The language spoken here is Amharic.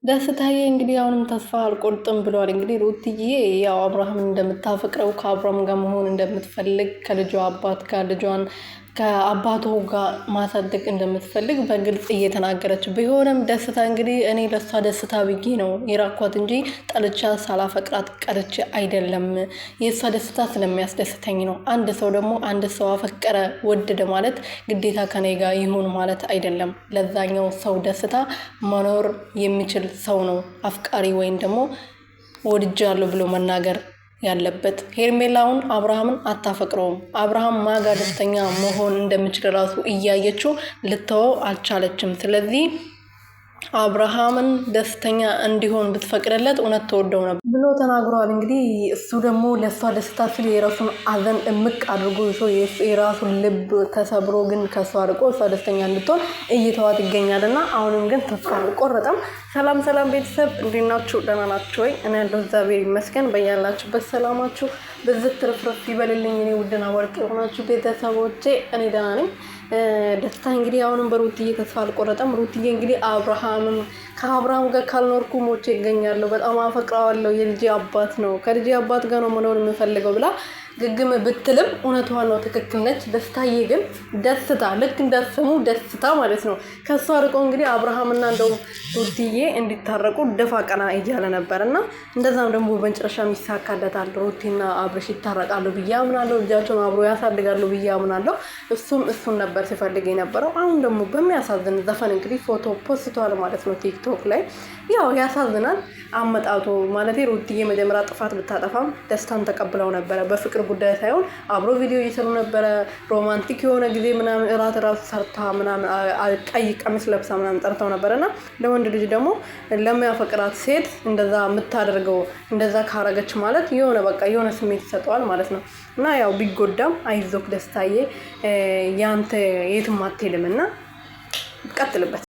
ደስታዬ እንግዲህ አሁንም ተስፋ አልቆርጥም ብሏል። እንግዲህ ሩትዬ ያው አብርሃም እንደምታፈቅረው ከአብርሃም ጋር መሆን እንደምትፈልግ ከልጇ አባት ጋር ልጇን ከአባቱ ጋር ማሳደግ እንደምትፈልግ በግልጽ እየተናገረች ቢሆንም ደስታ እንግዲህ እኔ ለሷ ደስታ ብዬ ነው የራኳት እንጂ ጠልቻ ሳላፈቅራት ቀርቼ አይደለም። የሷ ደስታ ስለሚያስደስተኝ ነው። አንድ ሰው ደግሞ አንድ ሰው አፈቀረ ወደደ ማለት ግዴታ ከኔ ጋር ይሁን ማለት አይደለም። ለዛኛው ሰው ደስታ መኖር የሚችል ሰው ነው አፍቃሪ ወይም ደግሞ ወድጃለሁ ብሎ መናገር ያለበት። ሄርሜላውን አብርሃምን አታፈቅረውም። አብርሃም ማጋ ደስተኛ መሆን እንደምችል ራሱ እያየችው ልተወው አልቻለችም። ስለዚህ አብርሃምን ደስተኛ እንዲሆን ብትፈቅድለት እውነት ተወደው ነበር ብሎ ተናግሯል። እንግዲህ እሱ ደግሞ ለሷ ደስታ ሲል የራሱን አዘን እምቅ አድርጎ የራሱን ልብ ተሰብሮ ግን ከሷ ርቆ እሷ ደስተኛ እንድትሆን እየተዋት ይገኛልና አሁንም ግን ተስፋ አልቆረጠም። ሰላም ሰላም ቤተሰብ እንዴት ናችሁ? ደህና ናችሁ ወይ? እኔ ያለሁ እግዚአብሔር ይመስገን። በያላችሁበት ሰላማችሁ ብዝት ትርፍርፍ ይበልልኝ። እኔ ውድና ወርቅ የሆናችሁ ቤተሰቦቼ እኔ ደህና ነኝ። ደስታ እንግዲህ አሁንም በሩትዬ ተስፋ አልቆረጠም። ሩትዬ እንግዲህ ከአብርሃም ጋር ካልኖርኩ ሞቼ ይገኛለሁ፣ በጣም አፈቅረዋለሁ፣ የልጄ አባት ነው፣ ከልጄ አባት ጋር ነው መኖር የምፈልገው ብላ ግግም ብትልም እውነቷን ነው፣ ትክክል ነች። ደስታዬ ግን ደስታ ልክ እንደስሙ ደስታ ማለት ነው ከሷ ርቆ እንግዲህ አብርሃምና እንደው ሩትዬ እንዲታረቁ ደፋ ቀና እያለ ነበር እና እንደዛም ደግሞ በመጨረሻ ይሳካለታል። ሩቲና አብርሽ ይታረቃሉ ብዬ አምናለሁ። ልጃቸውን አብሮ ያሳድጋሉ ብዬ አምናለሁ። እሱን ነበር ሲፈልግ የነበረው። አሁን ደግሞ በሚያሳዝን ዘፈን እንግዲህ ፎቶ ፖስቷል ማለት ነው ቲክቶክ ላይ። ያው ያሳዝናል አመጣጡ ማለት ሩትዬ መጀመሪያ ጥፋት ብታጠፋም ደስታን ተቀብለው ነበረ። በፍቅር ጉዳይ ሳይሆን አብሮ ቪዲዮ እየሰሩ ነበረ። ሮማንቲክ የሆነ ጊዜ ምናምን እራት ራሱ ሰርታ ምናምን ቀይ ቀሚስ ለብሳ ምናምን ጠርተው ነበረና ለወንድ ልጅ ደግሞ ለሚያፈቅራት ሴት እንደዛ የምታደርገው እንደዛ ካረገች ማለት የሆነ በቃ የሆነ ስሜት ይሰጠዋል ማለት ነው። እና ያው ቢጎዳም አይዞክ ደስታዬ ያንተ የትም አትሄድምና ቀጥልበት።